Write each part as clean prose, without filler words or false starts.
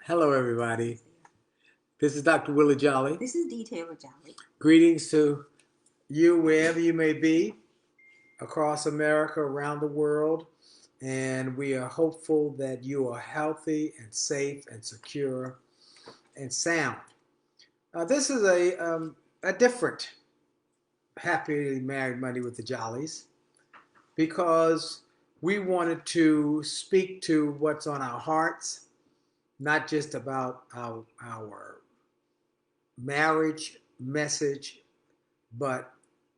Hello, everybody. This is Dr. Willie Jolly. This is Dee Taylor-Jolley. Greetings to you wherever you may be across America, around the world. And we are hopeful that you are healthy and safe and secure and sound. This is a different Happily Married Monday with the Jollies because we wanted to speak to what's on our hearts, not just about our marriage message, but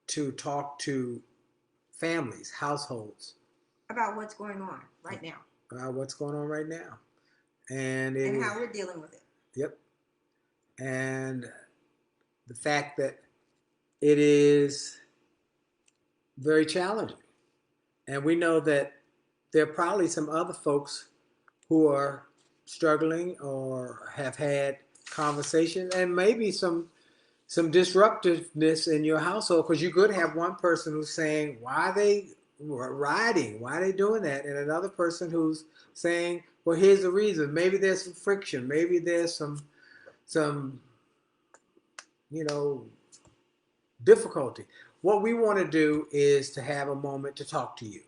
to talk to families, households about what's going on right now. About what's going on right now. And how we're dealing with it. Yep. And the fact that it is very challenging. And we know that there are probably some other folks who are struggling or have had conversations and maybe some disruptiveness in your household, because you could have one person who's saying, why are they riding? Why are they doing that? And another person who's saying, well, here's the reason. Maybe there's some friction. Maybe there's some difficulty. What we want to do is to have a moment to talk to you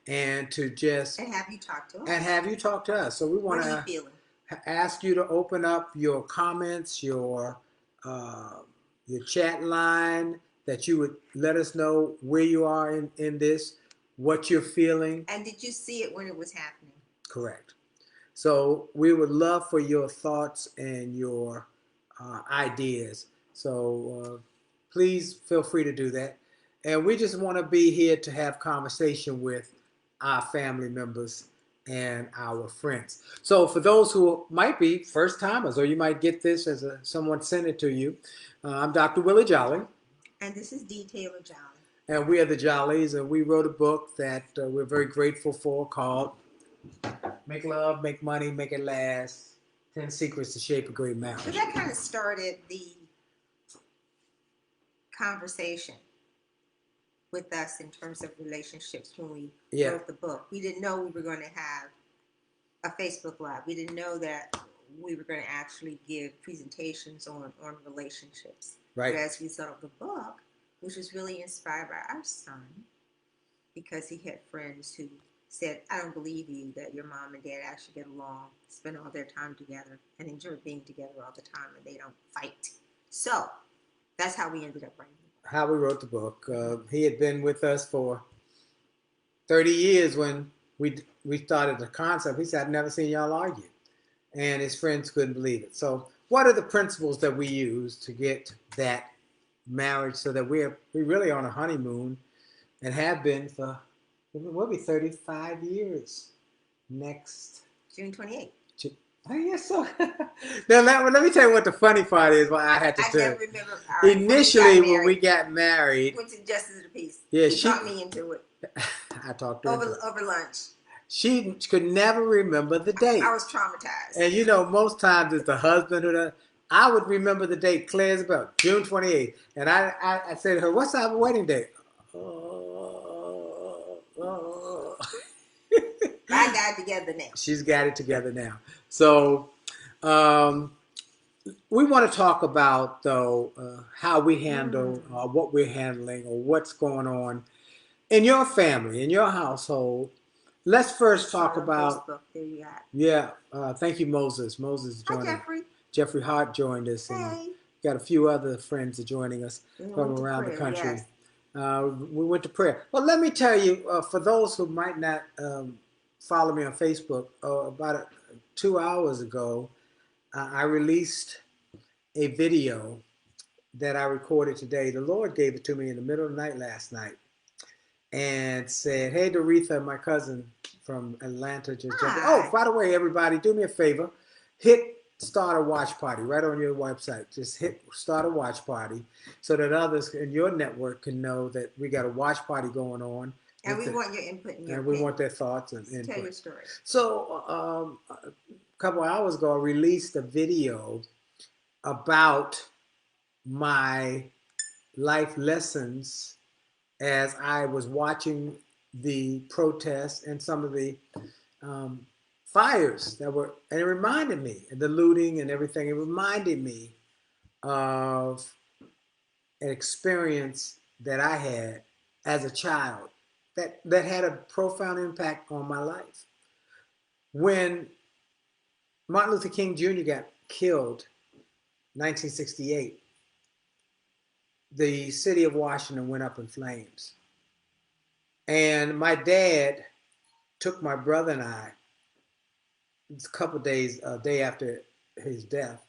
and to just... And have you talk to us. And have you talk to us. So we want to ask you to open up your comments, your chat line, that you would let us know where you are in this, what you're feeling. And did you see it when it was happening? Correct. So we would love for your thoughts and your ideas. So please feel free to do that. And we just want to be here to have conversation with our family members and our friends. So for those who might be first timers, or you might get this as someone sent it to you, I'm Dr. Willie Jolly. And this is Dee Taylor-Jolley. And we are the Jolleys, and we wrote a book that we're very grateful for called Make Love, Make Money, Make It Last, 10 Secrets to Shape a Great Marriage. So that kind of started the conversation with us in terms of relationships when we wrote the book. We didn't know we were going to have a Facebook Live. We didn't know that we were going to actually give presentations on relationships. Right. But as a result of the book, which was really inspired by our son, because he had friends who said, I don't believe you that your mom and dad actually get along, spend all their time together, and enjoy being together all the time, and they don't fight. So that's how we ended up writing it. How we wrote the book. He had been with us for 30 years when we started the concept. He said, I've never seen y'all argue. And his friends couldn't believe it. So what are the principles that we use to get that marriage so that we're really on a honeymoon and have been for, we'll be 35 years next June 28th. Oh, yes, so now let me tell you what the funny part is. What I had to tell. I can't remember. Initially, when we got married, went to Justice of the Peace. Yeah, she talked me into it. I talked to her over lunch. She could never remember the date. I was traumatized. And you know, most times it's the husband who. I would remember the date clear as a bell, June 28th, and I said to her, "What's our wedding date?" I got it together now. She's got it together now. So we want to talk about, though, how we handle what we're handling or what's going on in your family, in your household. Let's first talk about... Facebook. There you got. Yeah. Thank you, Moses. Moses joined us. Jeffrey Hart joined us. Hey. And got a few other friends that are joining us from around the country. Yes. We went to prayer. Well, let me tell you, for those who might not... follow me on Facebook. About 2 hours ago, I released a video that I recorded today. The Lord gave it to me in the middle of the night last night and said, hey, Doretha, my cousin from Atlanta just jumped in. Oh, by the way, everybody, do me a favor. Hit start a watch party right on your website. Just hit start a watch party so that others in your network can know that we got a watch party going on. And we want your input and your opinion. We want their thoughts and input. Tell your story. So a couple of hours ago, I released a video about my life lessons as I was watching the protests and some of the fires that were, and it reminded me, and the looting and everything, it reminded me of an experience that I had as a child that had a profound impact on my life. When Martin Luther King Jr. got killed in 1968, the city of Washington went up in flames. And my dad took my brother and I, a couple of days, a day after his death,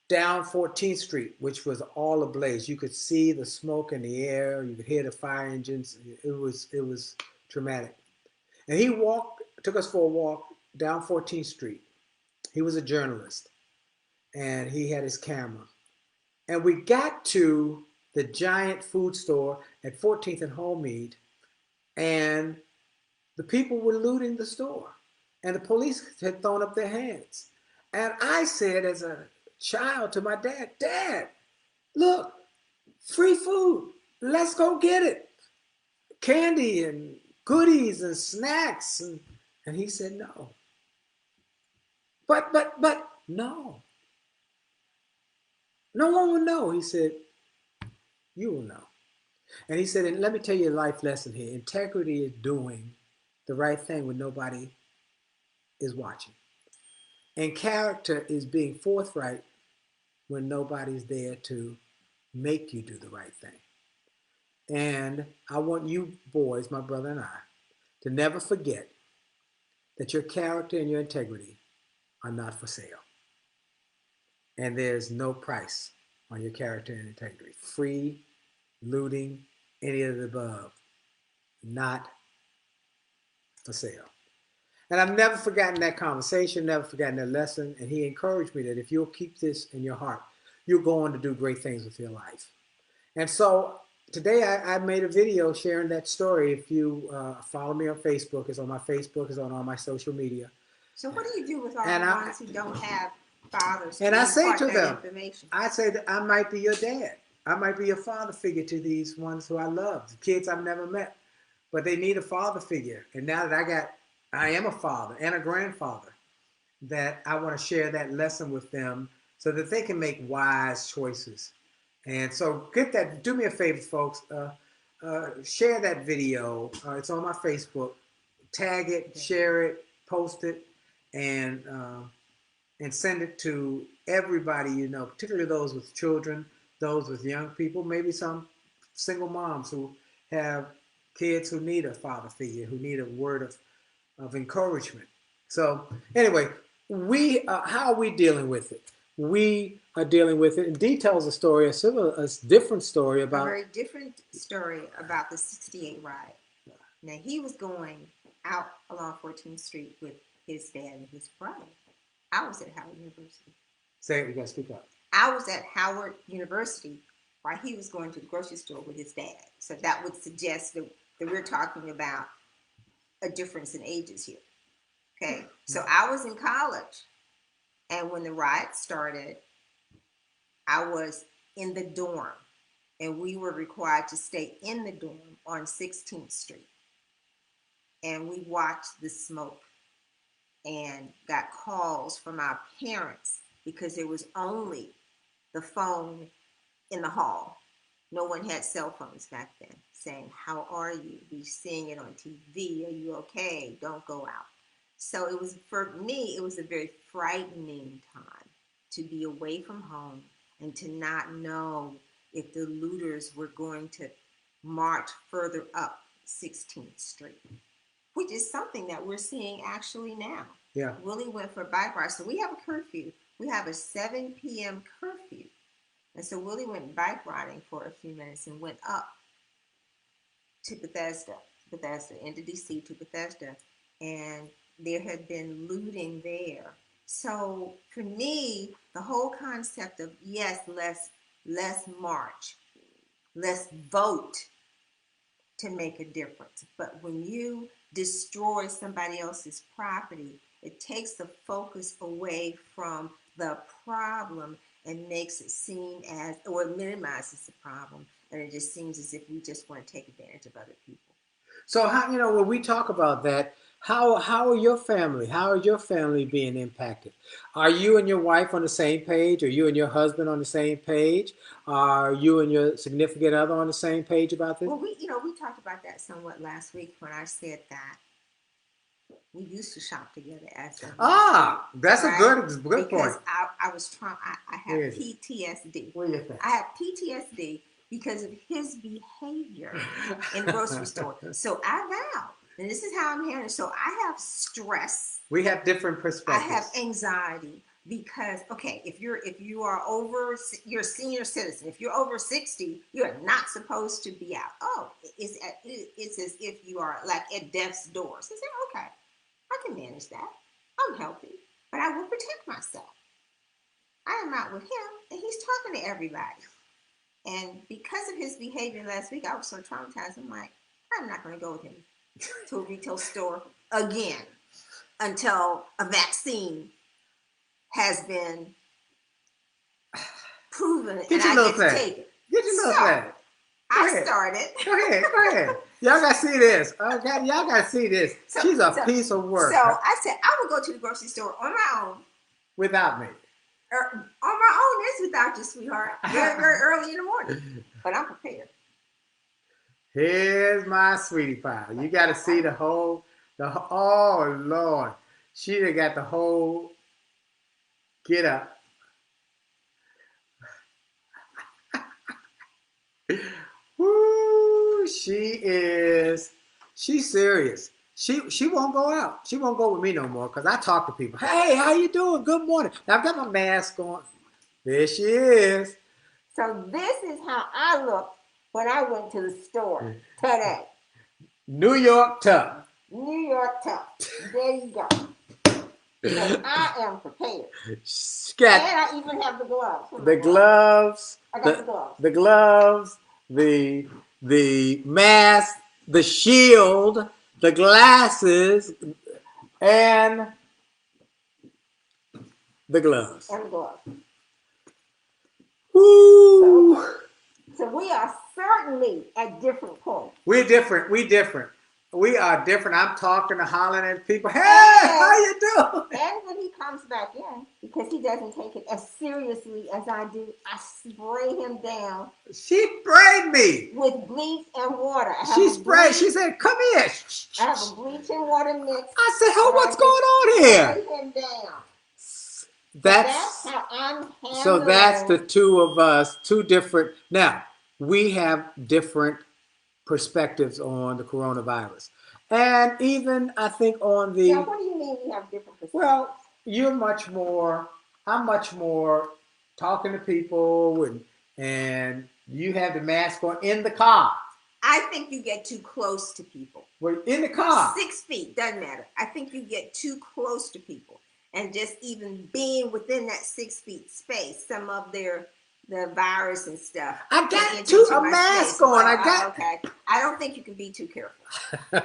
down 14th Street, which was all ablaze. You could see the smoke in the air. You could hear the fire engines. It was traumatic. And he took us for a walk down 14th Street. He was a journalist, and he had his camera. And we got to the giant food store at 14th and Homemead, and the people were looting the store, and the police had thrown up their hands. And I said as a child to my dad, Dad, look, free food. Let's go get it. Candy and goodies and snacks. And he said, no. But, no. No one will know. He said, you will know. And he said, and let me tell you a life lesson here. Integrity is doing the right thing when nobody is watching. And character is being forthright when nobody's there to make you do the right thing. And I want you boys, my brother and I, to never forget that your character and your integrity are not for sale. And there's no price on your character and integrity. Free, looting, any of the above, not for sale. And I've never forgotten that conversation, never forgotten that lesson. And he encouraged me that if you'll keep this in your heart, you're going to do great things with your life. And so today I made a video sharing that story. If you follow me on Facebook, it's on my Facebook, it's on all my social media. So what do you do with all the ones who don't have fathers? And I say to them, I say that I might be your dad. I might be a father figure to these ones who I love, the kids I've never met, but they need a father figure. And now that I am a father and a grandfather, that I want to share that lesson with them so that they can make wise choices. And so do me a favor, folks, share that video. It's on my Facebook. Tag it, share it, post it, and send it to everybody you know, particularly those with children, those with young people, maybe some single moms who have kids who need a father figure, who need a word of encouragement. So anyway, how are we dealing with it? We are dealing with it. And Dee tells a different story about... A very different story about the 68 riot. Now, he was going out along 14th Street with his dad and his brother. I was at Howard University. Say it, you gotta speak up. I was at Howard University while he was going to the grocery store with his dad. So that would suggest that we're talking about a difference in ages here. Okay, so I was in college, and when the riot started, I was in the dorm, and we were required to stay in the dorm on 16th Street. And we watched the smoke and got calls from our parents because there was only the phone in the hall. No one had cell phones back then, saying, how are you? We're seeing it on TV. Are you okay? Don't go out. So it was, for me, it was a very frightening time to be away from home and to not know if the looters were going to march further up 16th Street, which is something that we're seeing actually now. Yeah. Willie went for a bike ride. So we have a curfew. We have a 7 p.m. curfew. And so Willie went bike riding for a few minutes and went up to Bethesda, into D.C. to Bethesda. And there had been looting there. So for me, the whole concept of, yes, let's march, let's vote to make a difference. But when you destroy somebody else's property, it takes the focus away from the problem and makes it seem as, or it minimizes the problem, and it just seems as if we just want to take advantage of other people. So how, when we talk about that, How are your family? How are your family being impacted? Are you and your wife on the same page? Are you and your husband on the same page? Are you and your significant other on the same page about this? Well, we talked about that somewhat last week when I said that we used to shop together as a that's right? a good point. Because I was trying. I have PTSD. What do you think? I have PTSD because of his behavior in the grocery store. So I vowed, and this is how I'm handling. So I have stress. We have different perspectives. I have anxiety because if you are over, you're a senior citizen. If you're over 60, you are not supposed to be out. Oh, it's as if you are like at death's door. So I said, okay, I can manage that. I'm healthy, but I will protect myself. I am out with him, and he's talking to everybody. And because of his behavior last week, I was so traumatized. I'm like, I'm not going to go with him to a retail store again until a vaccine has been proven and I get to take it. Get your little thing. I started. Go ahead. Y'all got to see this. Okay, y'all got to see this. She's a piece of work. So I said, I will go to the grocery store on my own. Without me. On my own is without you, sweetheart. Very, very early in the morning. But I'm prepared. Here's my sweetie pie. You got to see oh, Lord. She done got the whole get up. Woo, she's serious. She won't go out. She won't go with me no more because I talk to people. Hey, how you doing? Good morning. Now I've got my mask on. There she is. So this is how I looked when I went to the store today. New York tough. New York tough. There you go. So I am prepared. And I even have the gloves. The gloves. I got the gloves. The gloves. The mask. The shield. The glasses. And the gloves. And the gloves. Woo! So we are certainly at different points. We're different. We are different. I'm talking to hollering at people. Hey, how you doing? And when he comes back in, because he doesn't take it as seriously as I do, I spray him down. She sprayed me. With bleach and water. She sprayed. She said, come here. I have a bleach and water mix. I said, oh, what's going on here? Spray him down. That's how I'm handling. So that's the two of us, two different. Now, we have different perspectives on the coronavirus. And even, I think, on the... Yeah, what do you mean we have different perspectives? Well, I'm much more talking to people, and you have the mask on in the car. I think you get too close to people. Well, in the car. 6 feet, doesn't matter. I think you get too close to people. And just even being within that 6 feet space, some of the virus and stuff. I got a mask on. Well, okay. I don't think you can be too careful.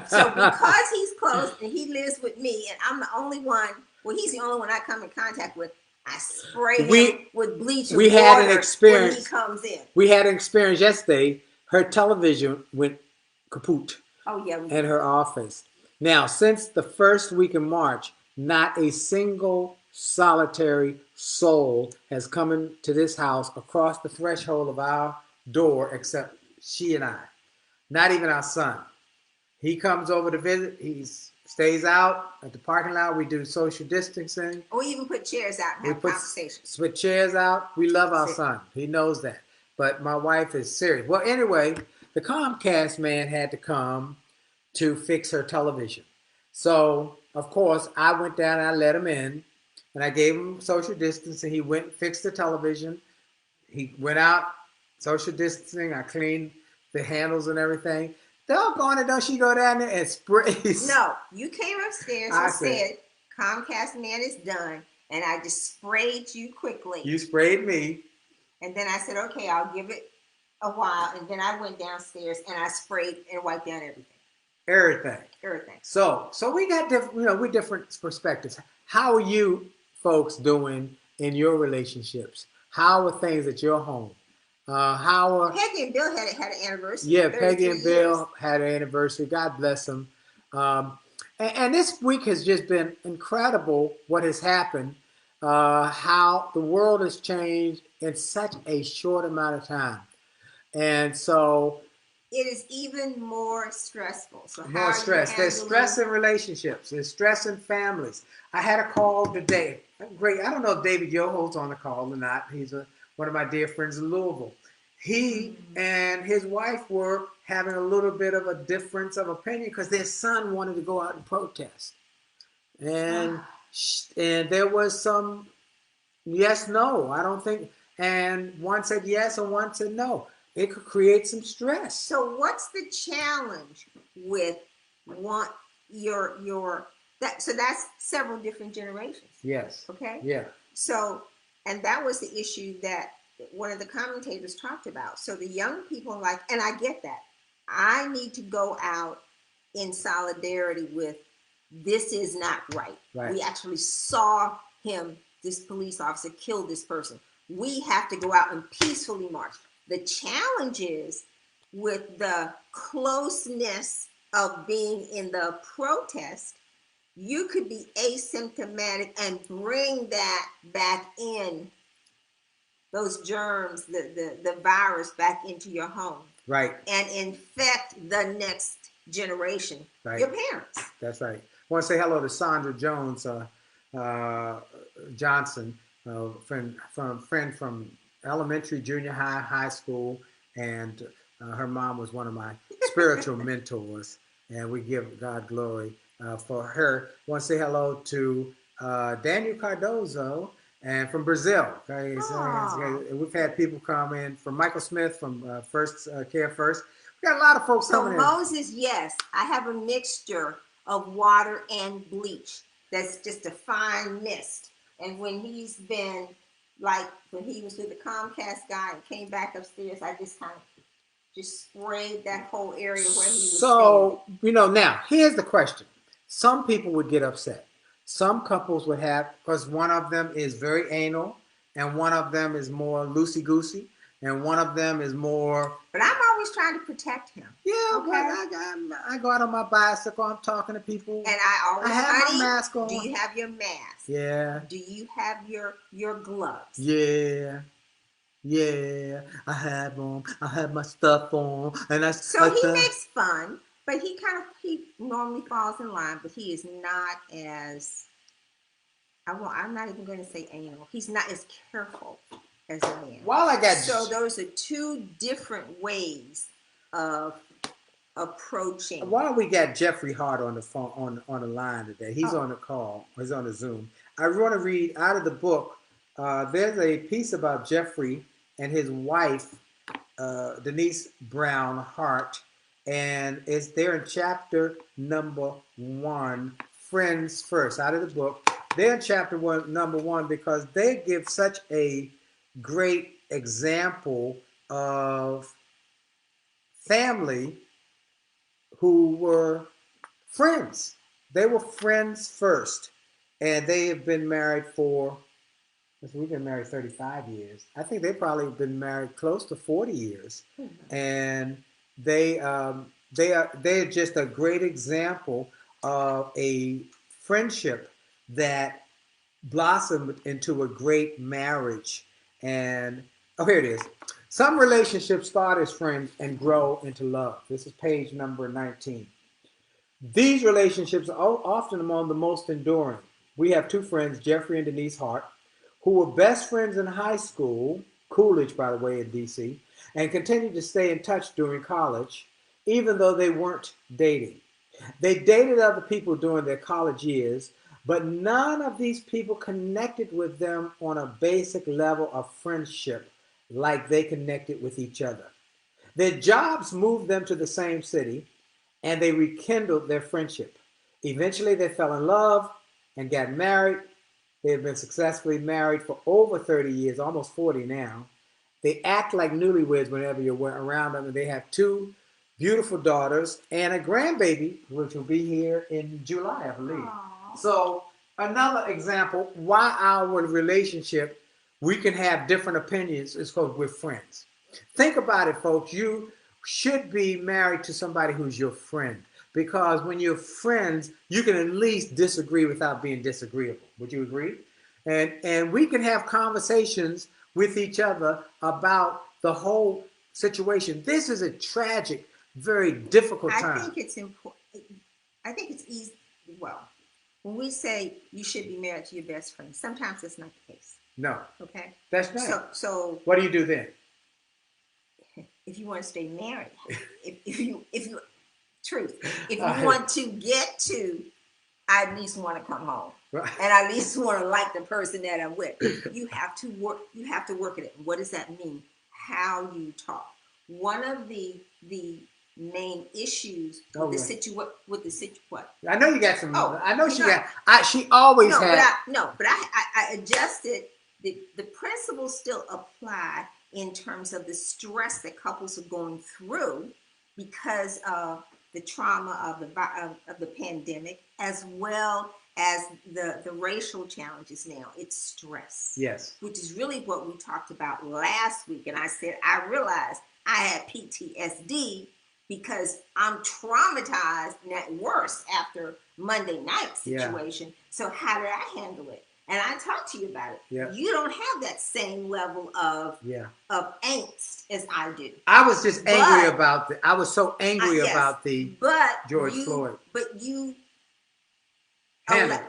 So because he's close and he lives with me, and I'm the only one. Well, he's the only one I come in contact with. I spray him with bleach and water had an experience when he comes in. We had an experience yesterday. Her television went kaput. Oh yeah. In her office. Now, since the first week in March, not a single solitary soul has come into this house across the threshold of our door except she and I. Not even our son. He comes over to visit. He stays out at the parking lot. We do social distancing. We even put chairs out and have conversations. Put chairs out. We love our son. He knows that. But my wife is serious. Well, anyway, the Comcast man had to come to fix her television. So, of course, I went down and I let him in, and I gave him social distancing. He went and fixed the television. He went out, social distancing. I cleaned the handles and everything. Doggone it, don't she go down there and spray? No, you came upstairs and said, Comcast man is done, and I just sprayed you quickly. You sprayed me. And then I said, okay, I'll give it a while, and then I went downstairs and I sprayed and wiped down everything. Everything. So we got different, we different perspectives. How are you folks doing in your relationships? How are things at your home? Peggy and Bill had an anniversary. Yeah, Peggy and Bill had an anniversary. God bless them. And this week has just been incredible what has happened, how the world has changed in such a short amount of time. And so it is even more stressful. So how more are you stress. There's stress in relationships. There's stress in families. I had a call today. Great. I don't know if David Yoho's on the call or not. He's one of my dear friends in Louisville. He and his wife were having a little bit of a difference of opinion because their son wanted to go out and protest. And and there was some yes, no. I don't think. And one said yes and one said no. It could create some stress. So what's the challenge with so that's several different generations. Yes. Okay? Yeah. So, and that was the issue that one of the commentators talked about. So the young people are like, and I get that. I need to go out in solidarity with this is not right. We actually saw this police officer, kill this person. We have to go out and peacefully march. The challenge is with the closeness of being in the protest, you could be asymptomatic and bring that back in, those germs, the virus back into your home. Right. And infect the next generation, your parents. That's right. I want to say hello to Sandra Jones Johnson, friend from elementary, junior high, high school, and her mom was one of my spiritual mentors, and we give God glory for her. I want to say hello to Daniel Cardozo, and from Brazil. Okay? We've had people come in from Michael Smith from Care First. We got a lot of folks coming in. So Moses, yes, I have a mixture of water and bleach. That's just a fine mist. And when he's been, like when he was with the Comcast guy and came back upstairs, I just kind of just sprayed that whole area where he was standing. Now, here's the question. Some people would get upset. Some couples would have, because one of them is very anal, and one of them is more loosey-goosey, and one of them is more... But I'm always trying to protect him. Yeah, okay. I go out on my bicycle, I'm talking to people. And I have my mask on. Do you have your mask? Yeah. Do you have your gloves? Yeah. Yeah, I have them. I have my stuff on. So he makes fun, but he normally falls in line, but he is not as... I'm not even going to say anal. He's not as careful as a man. So those are two different ways of approaching. While we got Jeffrey Hart on the phone on the line today, he's on the call. He's on the Zoom. I want to read out of the book. There's a piece about Jeffrey and his wife, Denise Brown Hart, and it's there in chapter number 1, Friends First, out of the book. They're in chapter number 1 because they give such a great example of family who were friends. They were friends first, and they have been married we've been married 35 years. I think they probably have been married close to 40 years, and they're just a great example of a friendship that blossomed into a great marriage. And here it is. Some relationships start as friends and grow into love. This is page number 19. These relationships are often among the most enduring. We have 2 friends, Jeffrey and Denise Hart, who were best friends in high school, Coolidge, by the way, in D.C., and continued to stay in touch during college, even though they weren't dating. They dated other people during their college years, but none of these people connected with them on a basic level of friendship like they connected with each other. Their jobs moved them to the same city, and they rekindled their friendship. Eventually, they fell in love and got married. They have been successfully married for over 30 years, almost 40 now. They act like newlyweds whenever you're around them, and they have 2 beautiful daughters and a grandbaby, which will be here in July, I believe. Aww. So another example why our relationship, we can have different opinions, is because we're friends. Think about it, folks. You should be married to somebody who's your friend, because when you're friends, you can at least disagree without being disagreeable. Would you agree? And we can have conversations with each other about the whole situation. This is a tragic, very difficult time. I think it's important. I think it's easy. Well, when we say you should be married to your best friend, sometimes that's not the case. No. Okay. That's not. So what do you do then? If you want to stay married, if you want to get to, I at least want to come home, right, and I at least want to like the person that I'm with. You have to work. You have to work at it. What does that mean? How you talk. One of the main issues with the situation. What? I know you got some. I know she got. She always had. But I adjusted. The principles still apply in terms of the stress that couples are going through because of the trauma of the pandemic, as well as the racial challenges now. It's stress. Yes. Which is really what we talked about last week. And I said, I realized I had PTSD because I'm traumatized and worse after Monday night situation. Yeah. So how did I handle it? And I talked to you about it. Yeah. You don't have that same level of angst as I do. I was just angry about I was so angry about the George Floyd. But you handle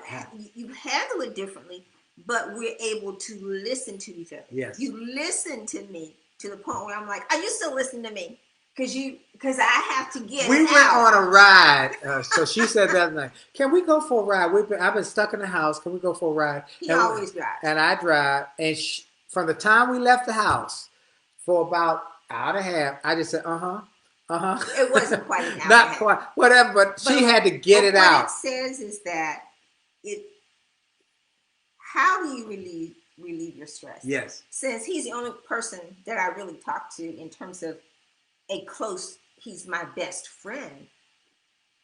it differently, but we're able to listen to each other. Yes. You listen to me to the point where I'm like, are you still listening to me? Because I have to get We went out. on a ride. So she said that night, can we go for a ride? I've been stuck in the house. Can we go for a ride? He always drives. And I drive. And from the time we left the house for about an hour and a half, I just said, It wasn't quite an hour. Not quite. Whatever, but she had to get it out. What it says is that how do you relieve your stress? Yes. Since he's the only person that I really talk to in terms of he's my best friend,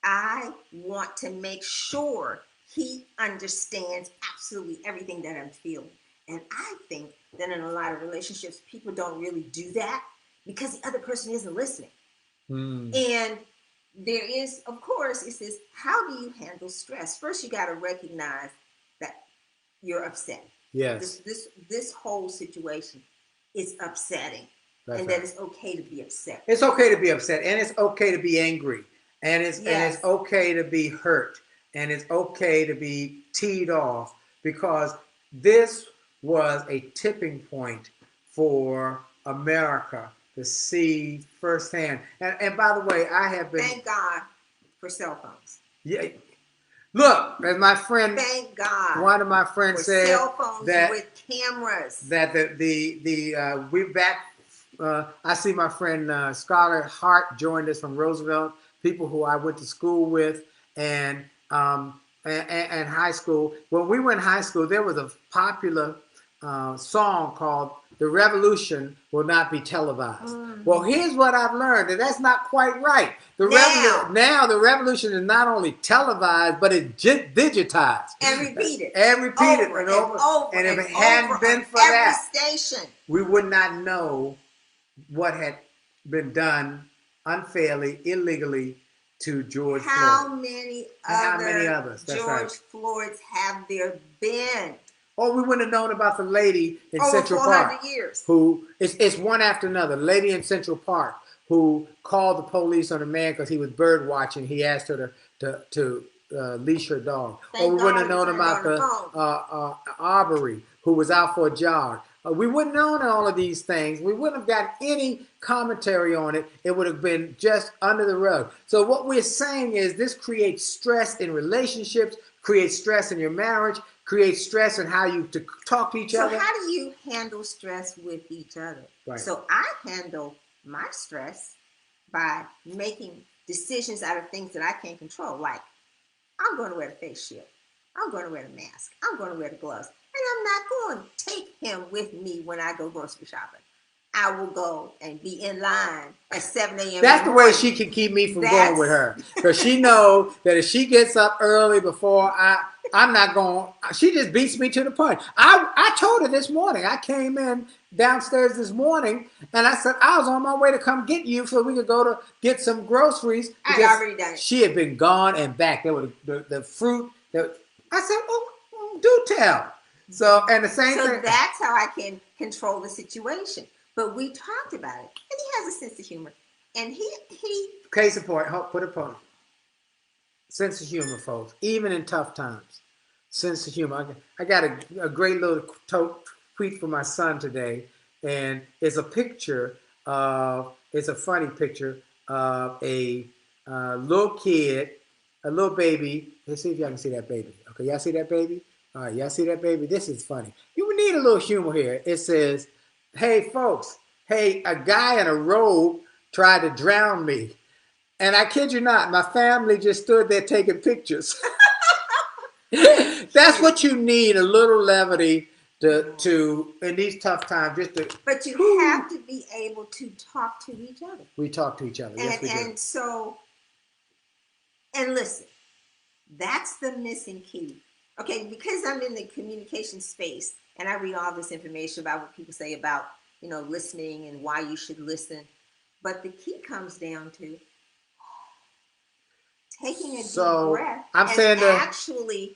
I want to make sure he understands absolutely everything that I'm feeling. And I think that in a lot of relationships, people don't really do that because the other person isn't listening. And there is, of course, it says, how do you handle stress? First, you got to recognize that you're upset. Yes. This whole situation is upsetting. That's and right. That it's okay to be upset. It's okay to be upset, and it's okay to be angry, and it's okay to be hurt, and it's okay to be teed off, because this was a tipping point for America to see firsthand. And by the way, I have been... Thank God for cell phones. Yeah. Look, as my friend... Thank God. One of my friends said cell phones that... with cameras. That we're back... I see my friend Scarlett Hart joined us from Roosevelt, people who I went to school with and high school. When we were in high school, there was a popular song called "The Revolution Will Not Be Televised." Well, here's what I've learned, that's not quite right. Now the revolution is not only televised, but it's digitized. And repeated. Over and over. And if it hadn't been for that, station, we would not know what had been done unfairly, illegally to George Floyd. How many others? That's George right. Floyds have there been? Oh, we wouldn't have known about the lady in Central Park. Years. Who it's one after another. Lady in Central Park who called the police on a man because he was bird watching. He asked her to leash her dog. Or we wouldn't have known about the Arbery who was out for a jog. We wouldn't have known all of these things. We wouldn't have gotten any commentary on it. It would have been just under the rug. So what we're saying is this creates stress in relationships, creates stress in your marriage, creates stress in how you talk to each other. So how do you handle stress with each other? Right. So I handle my stress by making decisions out of things that I can't control. Like, I'm going to wear the face shield. I'm going to wear the mask. I'm going to wear the gloves. And I'm not going to take him with me when I go grocery shopping. I will go and be in line at 7 a.m. That's the way she can keep me from going with her. Because she knows that if she gets up early before I'm not going, she just beats me to the punch. I I told her this morning. I came in downstairs this morning, and I said I was on my way to come get you so we could go to get some groceries. I already done it. She had been gone and back. There were the fruit. I said, "Oh, do tell." So, and the same thing. So that's how I can control the situation. But we talked about it, and he has a sense of humor. And he. Case in point, put a point. Sense of humor, folks, even in tough times. Sense of humor. I got a great little tweet for my son today, and it's a picture of, it's a funny picture of a little kid, a little baby. Let's see if y'all can see that baby. Okay, y'all see that baby? All right, y'all see that baby? This is funny. You need a little humor here. It says, "Hey, folks, hey, a guy in a robe tried to drown me." And I kid you not, my family just stood there taking pictures. That's what you need, a little levity to in these tough times. But you have to be able to talk to each other. We talk to each other. Yes, we do. And so, and listen, that's the missing key. Okay, because I'm in the communication space and I read all this information about what people say about, listening and why you should listen. But the key comes down to taking a deep breath and actually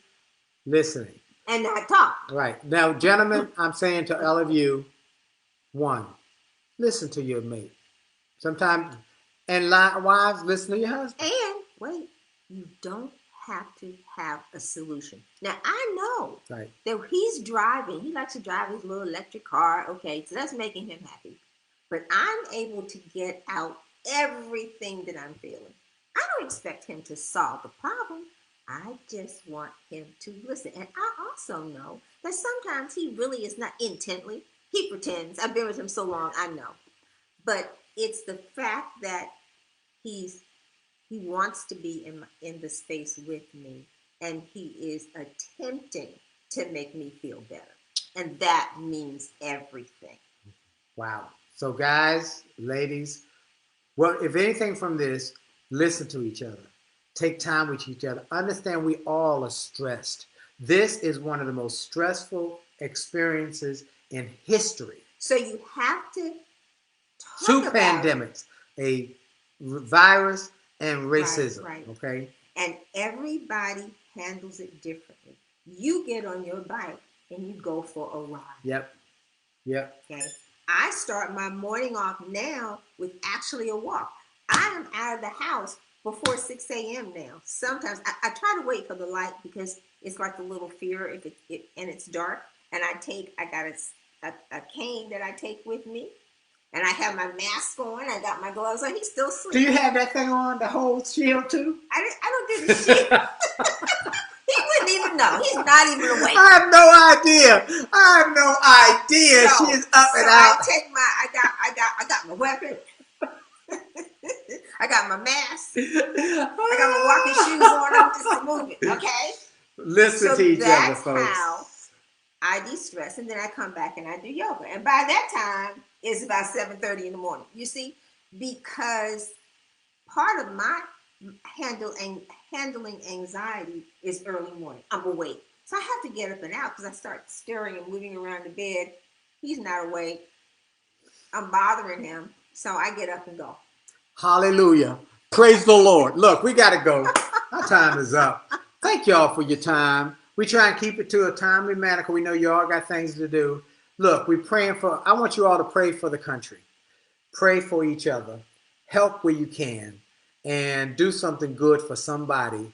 listening and not talk. Right. Now, gentlemen, I'm saying to all of you, one, listen to your mate. Sometimes, and wives, listen to your husband. And wait, you don't have to have a solution. Now, I know that he's driving. He likes to drive his little electric car. Okay, so that's making him happy. But I'm able to get out everything that I'm feeling. I don't expect him to solve the problem. I just want him to listen. And I also know that sometimes he really is not intently. He pretends. I've been with him so long, I know. But it's the fact that he wants to be in the space with me, and he is attempting to make me feel better. And that means everything. Wow. So guys, ladies, well, if anything from this, listen to each other. Take time with each other. Understand we all are stressed. This is one of the most stressful experiences in history. So you have to talk Two pandemics, a virus and racism. Right. Okay? And everybody handles it differently. You get on your bike and you go for a ride. Yep. Okay. I start my morning off now with actually a walk. I am out of the house before 6 a.m. now. Sometimes I try to wait for the light because it's like a little fear if and it's dark. And I got a cane that I take with me. And I have my mask on. I got my gloves on. He's still sleeping. Do you have that thing on, the whole shield too? I don't do the shield. He wouldn't even know. He's not even awake. I have no idea. She's up and out. I got my weapon. I got my mask. I got my walking shoes on. I'm just moving. Okay. Listen to each other, folks. That's how I de-stress, and then I come back and I do yoga. And by that time, it's about 7:30 in the morning. You see, because part of my handling anxiety is early morning. I'm awake. So I have to get up and out because I start stirring and moving around the bed. He's not awake. I'm bothering him. So I get up and go. Hallelujah. Praise the Lord. Look, we got to go. Our time is up. Thank y'all for your time. We try and keep it to a timely manner because we know you all got things to do. Look, we're praying for, I want you all to pray for the country. Pray for each other. Help where you can. And do something good for somebody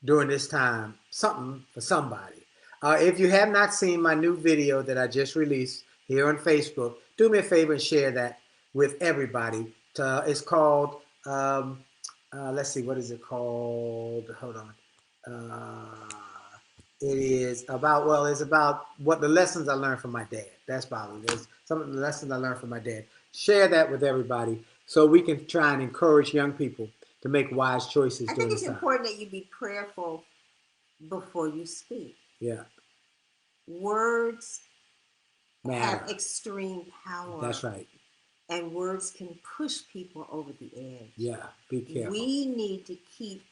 during this time. Something for somebody. If you have not seen my new video that I just released here on Facebook, do me a favor and share that with everybody. It's called, let's see, what is it called? Hold on. It is about, it's about what the lessons I learned from my dad. That's about it. It's some of the lessons I learned from my dad. Share that with everybody so we can try and encourage young people to make wise choices. I think it's important that you be prayerful before you speak. Yeah. Words have extreme power. That's right. And words can push people over the edge. Yeah, be careful. We need to keep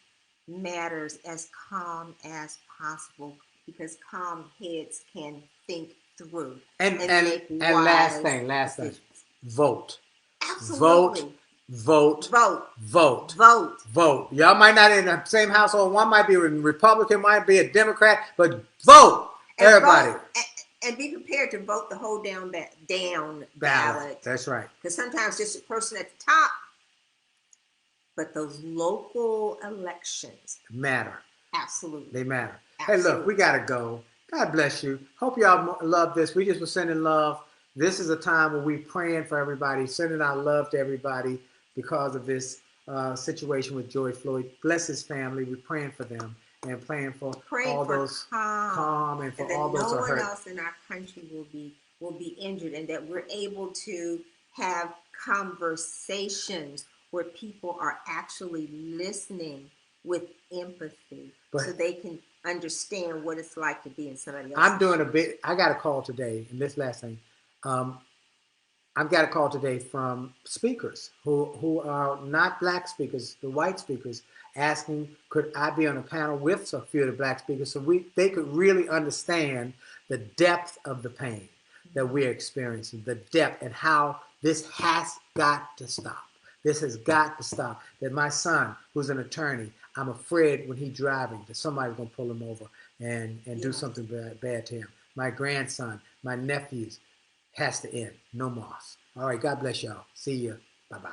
matters as calm as possible because calm heads can think through and make last wise thing, decisions. vote. Absolutely. Vote. Vote. Y'all might not in the same household. One might be a Republican, might be a Democrat, but vote. And everybody. Vote, and be prepared to vote the whole down ballot. That's right. Because sometimes just a person at the top, but those local elections matter. Absolutely. They matter. Absolutely. Hey, look, we got to go. God bless you. Hope y'all love this. We just were sending love. This is a time where we're praying for everybody, sending our love to everybody because of this situation with George Floyd. Bless his family. We're praying for them and praying for all those calm and for all those who are hurt. No one else in our country will be injured, and that we're able to have conversations where people are actually listening with empathy, so they can understand what it's like to be in somebody else's shoes. I got a call today, and this last thing. I've got a call today from speakers who are not black speakers, the white speakers, asking could I be on a panel with a few of the black speakers so they could really understand the depth of the pain that we're experiencing, the depth, and how this has got to stop. This has got to stop. That my son, who's an attorney, I'm afraid when he's driving that somebody's going to pull him over and do something bad to him. My grandson, my nephews, has to end. No more. All right. God bless y'all. See you. Bye-bye.